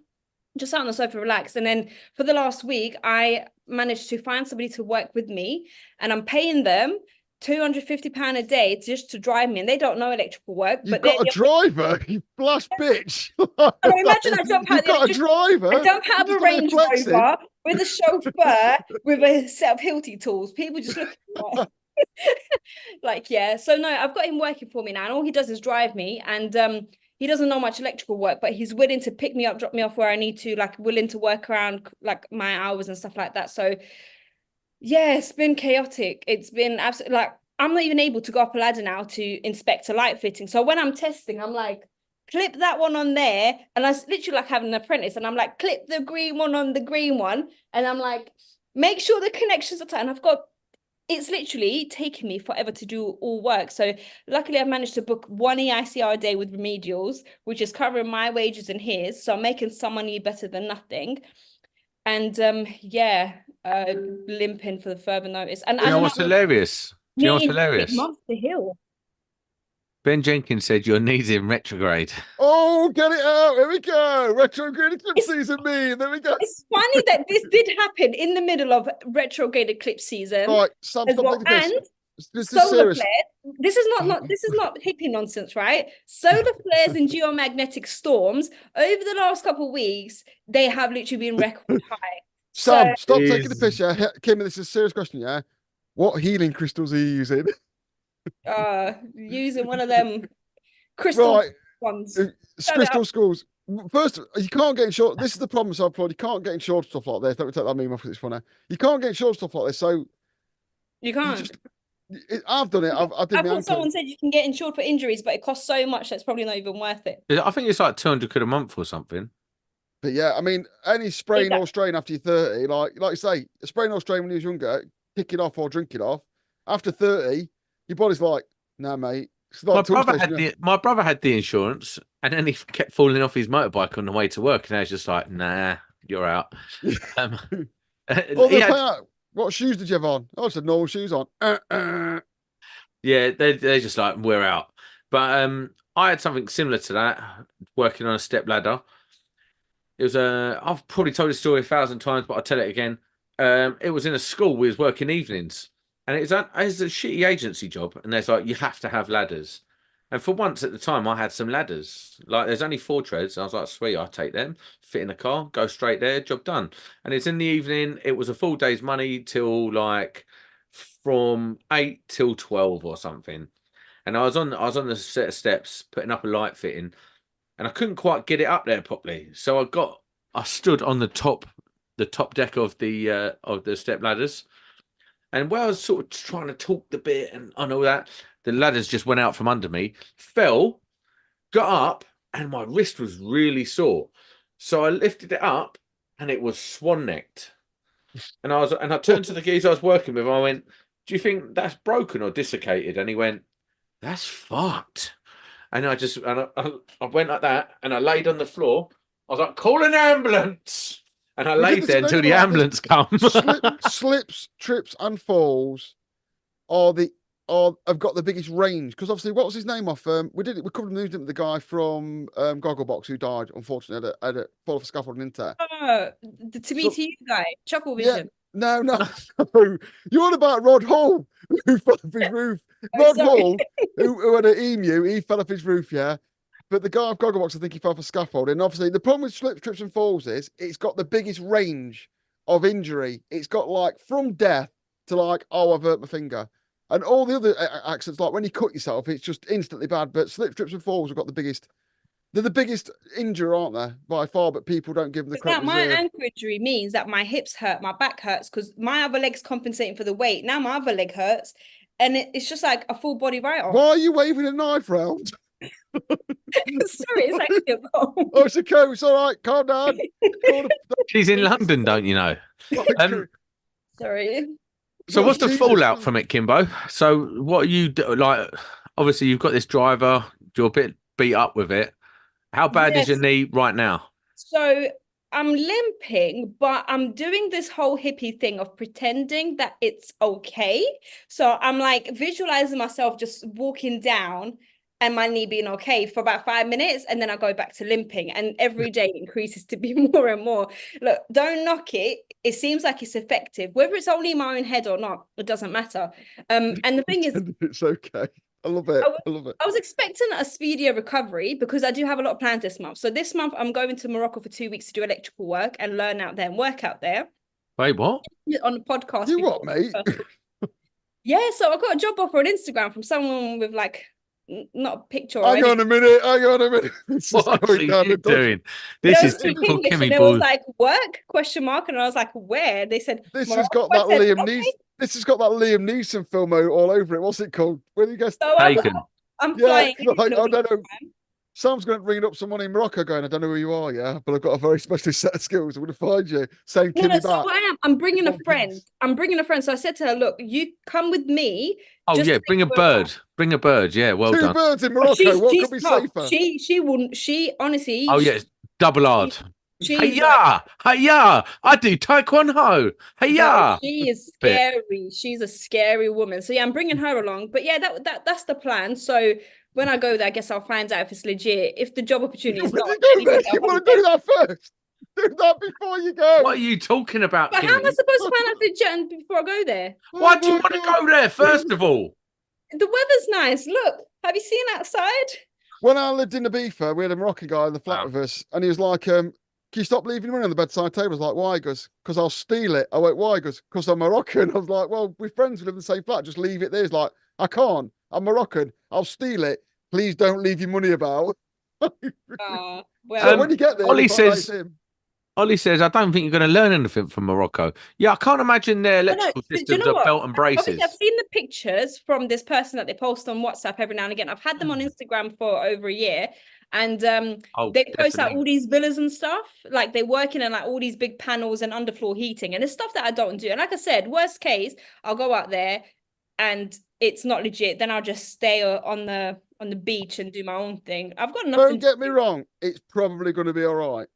just sat on the sofa, relaxed. And then for the last week, I managed to find somebody to work with me and I'm paying them £250 a day just to drive me. And they don't know electrical work. You've got a driver, you flush bitch. Imagine I jump out. You've got a driver. I don't have a Range Rover with a chauffeur with a set of Hilti tools. People just look at like, yeah. So no, I've got him working for me now, and all he does is drive me. And he doesn't know much electrical work, but he's willing to pick me up, drop me off where I need to, like willing to work around like my hours and stuff like that. So yeah, it's been chaotic. It's been absolutely like I'm not even able to go up a ladder now to inspect a light fitting. So when I'm testing, I'm like, clip that one on there. And I literally like having an apprentice. And I'm like, clip the green one on the green one. And I'm like, make sure the connections are tight. And it's literally taken me forever to do all work. So luckily I've managed to book one EICR a day with remedials, which is covering my wages and his. So I'm making some money better than nothing. And limping for the further notice. And you know what's hilarious? Do you know what's hilarious? Monster Hill. Ben Jenkins said your knee's in retrograde. Oh, get it out. Here we go. Retrograde eclipse season me. There we go. It's funny that this did happen in the middle of retrograde eclipse season. Right, stop and this solar is serious. flares. This is not hippie nonsense, right? Solar flares and geomagnetic storms over the last couple of weeks, they have literally been record high. Sam, stop taking the piss, yeah. Kimmy, this is a serious question, yeah. What healing crystals are you using? Using one of them crystal ones. Crystal schools. First, you can't get insured. This is the problem, so you can't get insured stuff like this. Let me take that meme off because it's funny. You can't get insured stuff like this, so you can't. I've done it. I thought someone said you can get insured for injuries, but it costs so much that's probably not even worth it. I think it's like 200 quid a month or something. But yeah, I mean, any sprain or strain after you're 30, like you say, a sprain or strain when you was younger, kick it off or drink it off. After 30, your body's like, nah, mate. Like my brother had the insurance, and then he kept falling off his motorbike on the way to work, and I was just like, nah, you're out. What shoes did you have on? I said normal shoes on. Yeah, they're just like, we're out. But I had something similar to that, working on a step ladder. It was I've probably told this story 1,000 times, but I'll tell it again. It was in a school. We was working evenings, and it's a shitty agency job. And there's like, you have to have ladders. And for once at the time, I had some ladders. Like, there's only 4 treads. I was like, sweet, I'll take them. Fit in the car, go straight there, job done. And it's in the evening. It was a full day's money till like from 8 till 12 or something. And I was on the set of steps putting up a light fitting, and I couldn't quite get it up there properly. So I stood on the top deck of the step ladders, and where I was sort of trying to talk the bit and all that, the ladders just went out from under me, fell, got up, and my wrist was really sore. So I lifted it up, and it was swan necked. And I turned to the geezer I was working with, and I went, "Do you think that's broken or dislocated?" And he went, "That's fucked." And I went like that, and I laid on the floor. I was like, "Call an ambulance!" And I laid there until the ambulance comes. Slips, trips, and falls have got the biggest range, because obviously, what was his name off? We covered the news, didn't we? The guy from Gogglebox who died, unfortunately, had a fall off a scaffold in Inter. The To Me To You guy, Chuckle Vision. Yeah, no. You're on about Rod Hall, who fell off his roof. Rod Hall, who had an emu, he fell off his roof, yeah. But the guy off Gogglebox, I think he fell off a scaffold. And obviously, the problem with slips, trips, and falls is it's got the biggest range of injury. It's got like from death to like, oh, I've hurt my finger. And all the other accidents, like when you cut yourself, it's just instantly bad. But slips, trips, and falls have got the biggest. They're the biggest injury, aren't they, by far? But people don't give them the credit. My ankle injury means that my hips hurt, my back hurts, because my other leg's compensating for the weight. Now my other leg hurts, and it's just like a full body write-off. Why are you waving a knife round? Sorry, it's actually a goal. Oh, it's a coat. It's all right. Calm down. She's in London, don't you know? Sorry. So what's the fallout from it, Kimbo? So what are you like? Obviously, you've got this driver. You're a bit beat up with it. How bad is your knee right now? So I'm limping, but I'm doing this whole hippie thing of pretending that it's okay. So I'm like visualizing myself just walking down and my knee being okay for about 5 minutes, and then I go back to limping, and every day it increases to be more and more. Look, don't knock it. It seems like it's effective. Whether it's only in my own head or not, it doesn't matter. And the thing is, it's okay. I love it. I love it. I was expecting a speedier recovery because I do have a lot of plans this month. So this month I'm going to Morocco for 2 weeks to do electrical work and learn out there and work out there. Wait, what? On the podcast. Do what, mate? Yeah, so I got a job offer on Instagram from someone with like not a picture. Hang on a minute. What are you doing? This is typical Kimmy. It was like work ? And I was like, where? They said this has got that Liam Neeson. This has got that Liam Neeson film all over it. What's it called? When you guess? So I'm flying. I don't know. Sam's going to ring up someone in Morocco going, I don't know who you are, yeah, but I've got a very special set of skills. I'm going to find you. Saying Kimmy back. So I'm bringing a friend. So I said to her, look, you come with me. Oh, yeah, bring a bird. Bring a bird. Yeah, well done. 2 birds in Morocco. What could be safer? She wouldn't. She honestly. Oh, yes. Double hard. Hiya! Hiya! I do taekwondo. Hiya! She is scary. She's a scary woman. So yeah, I'm bringing her along. But yeah, that's the plan. So when I go there, I guess I'll find out if it's legit. If the job opportunity is not. You want to do that first? Do that before you go. What are you talking about? But Kimmy? how am I supposed to find out if it's legit before I go there? Why do you want to go there first of all? The weather's nice. Look, have you seen outside? When I lived in Ibiza, we had a Moroccan guy in the flat with us, and he was like, can you stop leaving money on the bedside table? I was like, why? He goes, because I'll steal it. I went, why? He goes, because I'm Moroccan. I was like, well, we're friends, we live in the same flat. Just leave it there. He's like, I can't. I'm Moroccan. I'll steal it. Please don't leave your money about. Well, so when you get there, Ollie says, I don't think you're going to learn anything from Morocco. Yeah, I can't imagine their electrical systems are belt and braces. Obviously, I've seen the pictures from this person that they post on WhatsApp every now and again. I've had them on Instagram for over a year. And they post out all these villas and stuff. Like they're working in like all these big panels and underfloor heating. And it's stuff that I don't do. And like I said, worst case, I'll go out there and it's not legit. Then I'll just stay on the beach and do my own thing. I've got nothing. Don't get me wrong. It's probably going to be all right.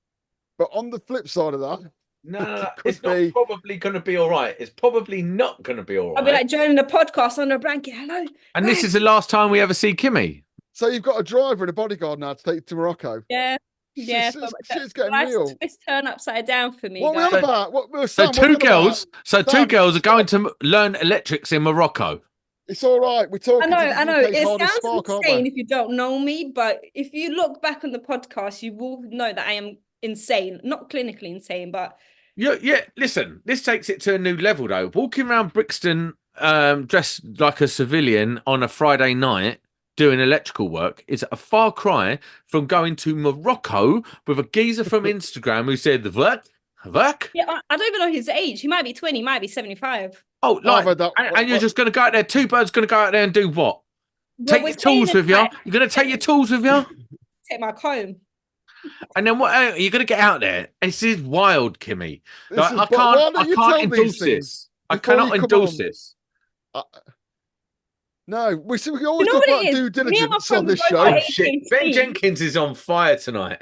But on the flip side of that, no, it's not probably going to be all right. It's probably not going to be all right. I'll be like joining the podcast under a blanket. Hello. And this is the last time we ever see Kimmy. So you've got a driver and a bodyguard now to take you to Morocco. Yeah. Yeah, shit's getting life's real. twist turn upside down for me. What are we guys. on about? So Sam, two girls. Sam, Two girls are going to learn electrics in Morocco. It's all right. We're talking I know. to the UK's It hardest sounds spark, aren't insane we? if you don't know me, but if you look back on the podcast, you will know that I am insane. Not clinically insane, but Yeah. Listen, this takes it to a new level, though. Walking around Brixton, dressed like a civilian on a Friday night doing electrical work is a far cry from going to Morocco with a geezer from Instagram who said "Work." yeah, I don't even know his age. He might be 20, might be 75. Oh, and you're just going to go out there. Two birds going to go out there and do what? Well, Take your tools with you. You're going to take your tools with you. Take my comb. And then what? You're going to get out there. This is wild, Kimmy. Like, I can't can't endorse this. I cannot endorse this. No, we always talk about due diligence on this show. Oh, shit. Ben Jenkins is on fire tonight.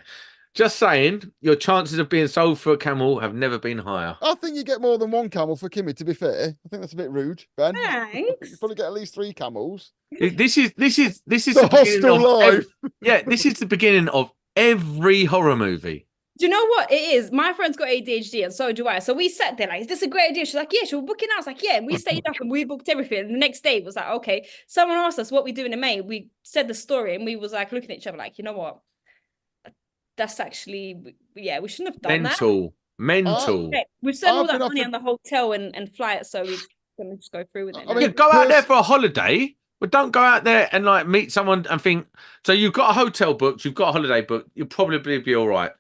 Just saying, your chances of being sold for a camel have never been higher. I think you get more than one camel for Kimmy, to be fair. I think that's a bit rude, Ben. Thanks. You probably get at least 3 camels. This is the hostel life. This is the beginning of every horror movie. Do you know what it is? My friend's got ADHD and so do I. So we sat there like, is this a great idea? She's like, yeah, she'll book it now. I was like, yeah. And we stayed up and we booked everything. And the next day it was like, okay. Someone asked us what we doing in May. We said the story and we was like looking at each other like, you know what? That's actually, yeah, we shouldn't have done that. Mental. Okay. We've spent all that money on the hotel and flight, so we're going to just go through with it. I mean, go out there for a holiday, but don't go out there and like meet someone and think, so you've got a hotel booked, you've got a holiday booked, you'll probably be all right.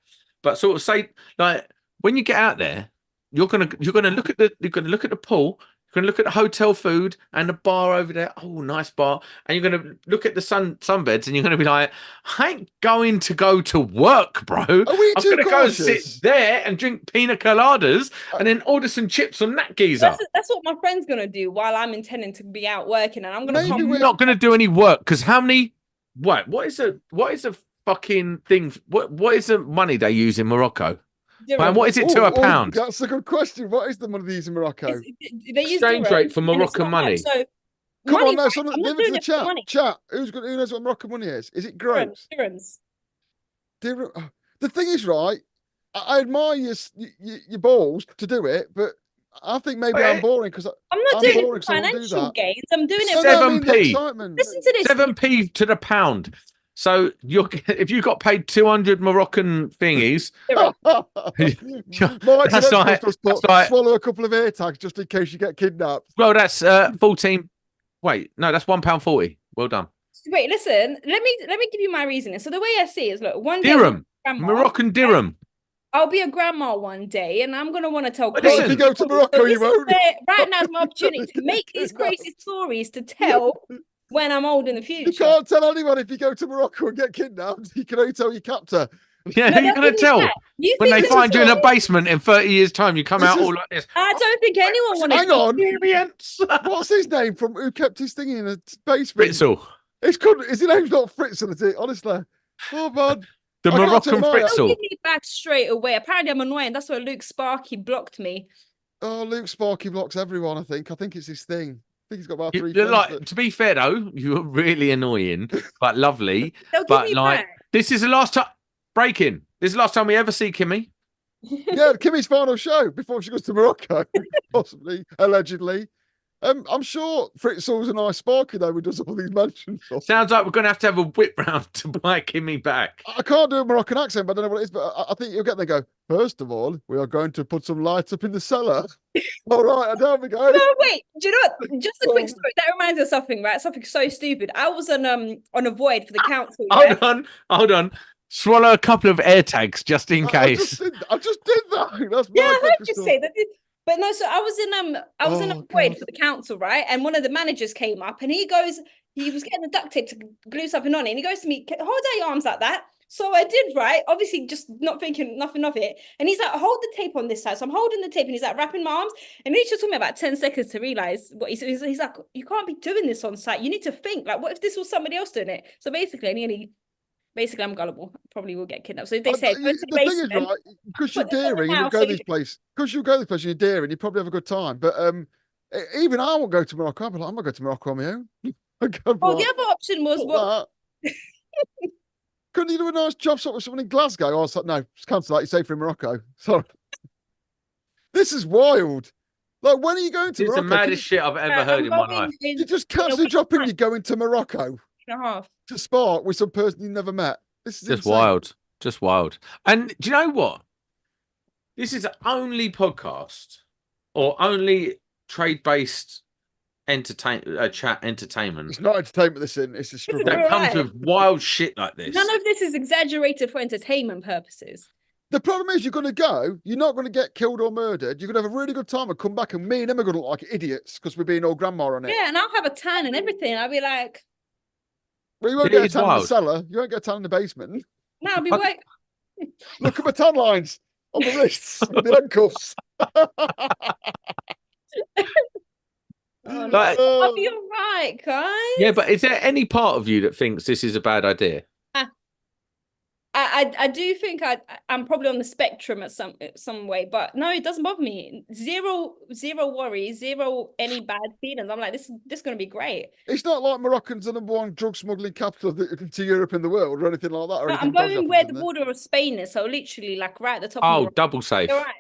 But sort of say, like, when you get out there, you're gonna look at the pool, you're gonna look at the hotel food and the bar over there. Oh, nice bar. And you're gonna look at the sunbeds and you're gonna be like, I ain't going to go to work, bro. I'm gonna go sit there and drink pina coladas and then order some chips from that geezer. That's what my friend's gonna do while I'm intending to be out working, and I'm gonna We're not gonna do any work because how many? What is a fucking thing? What is the money they use in Morocco? Man, what is it to a pound? That's a good question. What is the money they use in Morocco? They use exchange rate for Moroccan money. So come on, now, someone leave it to the chat. Chat, who knows what Moroccan money is? Is it gross? Dirhams. The thing is, right? I admire your balls to do it, but I think maybe I'm boring because I'm not doing it for financial gains. I'm doing it for 7p. Listen to this. 7p to the pound. So if you got paid 200 Moroccan thingies, that's like swallow a couple of air tags just in case you get kidnapped. Well, that's 14. Wait, no, that's £1.40. Well done. Wait, listen. Let me give you my reasoning. So the way I see it is, look, one day dirham, Moroccan dirham. I'll be a grandma one day, and I'm gonna want to tell. Well, if you go to Morocco, you won't. Right now is my opportunity to make these crazy stories to tell. When I'm old in the future. You can't tell anyone if you go to Morocco and get kidnapped. You can only tell your captor. Yeah, who are you going to tell? When they find you in a basement in 30 years' time, you come out all like this. I don't think anyone wants to. Hang on. What's his name from who kept his thing in a basement? Fritzl. It's good. His name's not Fritzl, is it? Honestly. Oh, man. The Moroccan Fritzl. Don't give me back straight away. Apparently, I'm annoying. That's why Luke Sparky blocked me. Oh, Luke Sparky blocks everyone, I think. I think it's his thing. I think he's got about 3 to be fair though, you were really annoying, but lovely. But like, back. This is the last time breaking. This is the last time we ever see Kimmy. Yeah, Kimmy's final show before she goes to Morocco, possibly, allegedly. I'm sure Fritzl's a nice Sparky though, who does all these mentions. Sounds like we're going to have a whip round to buy Kimmy back. I can't do a Moroccan accent, but I don't know what it is. But I think you'll get there. Go. First of all, we are going to put some lights up in the cellar. All right, down we go. No, wait. Do you know what? Just a quick story. That reminds me of something, right? Something so stupid. I was on a void for the council. Hold on. Swallow a couple of air tags just in case. I just did that. That's I heard you say that. But no, so I was in a void for the council, right? And one of the managers came up and he was getting the duct tape to glue something on it. And he goes to me, hold out your arms like that. So I did, right? Obviously, just not thinking nothing of it. And he's like, hold the tape on this side. So I'm holding the tape and he's like wrapping my arms. And it just took me about 10 seconds to realize what he's like, you can't be doing this on site. You need to think, like, what if this was somebody else doing it? So basically, I'm gullible. Probably will get kidnapped. So they said, the thing is, right, because you're daring and you go this place, because you go this place and you're daring, you probably have a good time. But even I won't go to Morocco. I'm like, I'm not going to Morocco on my own. The other option was what? Couldn't you do a nice job sort of someone in Glasgow? I was like, no, just cancel that. You're safe in Morocco. Sorry. This is wild. Like, when are you going to It's Morocco? the maddest shit I've ever heard in my life. You just cancel the job and you're going to Morocco to spark with some person you never met. This is just insane. wild. Just wild. And do you know what? This is the only podcast or only trade-based chat entertainment. It's not entertainment, this in. It's a struggle. That comes with wild shit like this. None of this is exaggerated for entertainment purposes. The problem is you're going to go, you're not going to get killed or murdered. You're going to have a really good time and come back, and me and him are going to look like idiots because we're being all grandma on it. Yeah, and I'll have a tan and everything. I'll be like... Well, you won't get a tan in the cellar. You won't get a tan in the basement. No, I'll be like... Look at my tan lines on the wrists with the handcuffs. Oh, no. I'll be all right, guys. Yeah, but is there any part of you that thinks this is a bad idea? I do think I'm probably on the spectrum at some way, but no, it doesn't bother me. Zero worries, zero any bad feelings. I'm like, this is going to be great. It's not like Moroccan's the #1 drug smuggling capital to Europe in the world or anything like that. Or no, I'm going where the border of Spain is, so literally like right at the top. Oh, double safe. You're right.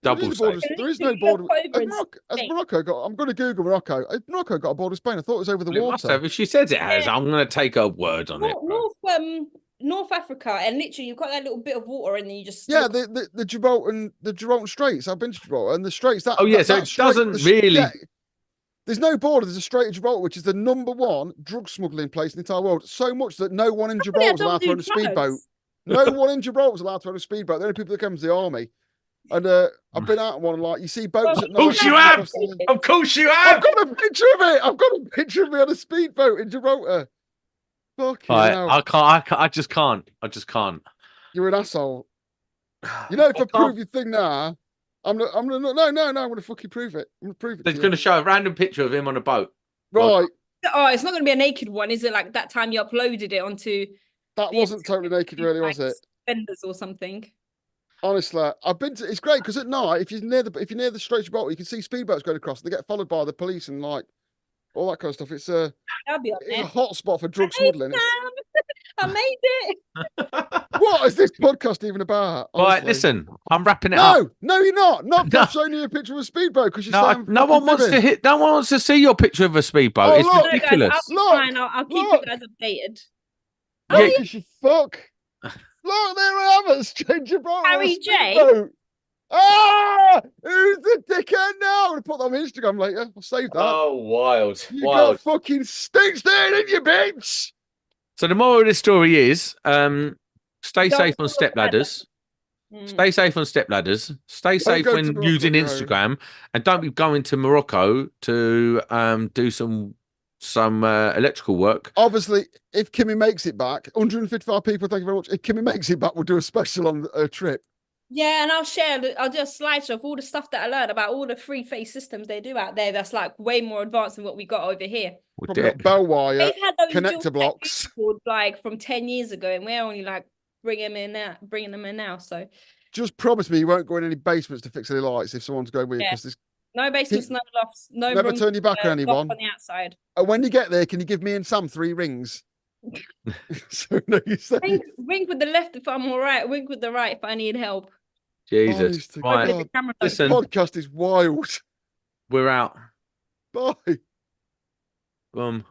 Double safe. There is no border. Has Morocco got? I'm going to Google Morocco. Has Morocco got a border with Spain? I thought it was over the water. It must have. If she says it has, I'm going to take her word on it. North Africa, and literally you've got that little bit of water, and then you just the Gibraltar Straits. I've been to Gibraltar and the Straits. So it doesn't really. Yeah, there's no border. There's a Strait of Gibraltar, which is the #1 drug smuggling place in the entire world. So much that no one in Gibraltar is allowed to own a speedboat. No one in Gibraltar is allowed to own a speedboat. The only people that come is the army. And I've been out on one, like you see boats at night. Of course you have. Of course you have. I've got a picture of it. I've got a picture of me on a speedboat in Gibraltar. Fucking hell. I just can't. You're an asshole. You know, if I prove your thing now, I'm gonna fucking prove it. I'm gonna prove it. They're going to show a random picture of him on a boat. Right. Oh, it's not going to be a naked one, is it? Like that time you uploaded it onto. That wasn't totally naked, really, was it? Suspenders or something. Honestly, I've been to. It's great because at night, if you're near the Strait of Gibraltar, you can see speedboats going across. They get followed by the police and like all that kind of stuff. It's a hot spot for drug smuggling. I made it. What is this podcast even about? Honestly? Right, listen, I'm wrapping it up. No, you're not. Not showing you a picture of a speedboat because you're no one wants to hit. No one wants to see your picture of a speedboat. It's ridiculous. Guys, I'll keep you guys updated. Yeah, you fuck. Look, there I am at Strait of Gibraltar. Harry J. Ah, who's the dickhead now? I'm gonna put that on Instagram later. I'll save that. Oh, wild! You got fucking stinks there, didn't you, bitch? So the moral of this story is, stay safe on step ladders. Stay safe on step ladders. Stay safe when using Instagram, and don't be going to Morocco to do some electrical work. Obviously, if Kimmy makes it back, 155 people, thank you very much. If Kimmy makes it back, we'll do a special on her trip. Yeah, and I'll do a slideshow of all the stuff that I learned about all the free phase systems they do out there. That's like way more advanced than what we got over here. Probably got bell wire, they've had those connector blocks, like from 10 years ago, and we're only like bringing them in now. So just promise me you won't go in any basements to fix any lights if someone's going with you. Because no basements, no lofts, no. Never turn your back on anyone on the outside. And when you get there, can you give me and Sam 3 rings? So no, you say wink with the left if I'm all right. Wink with the right if I need help. Jesus, right. Listen, this podcast is wild. We're out. Bye. Boom.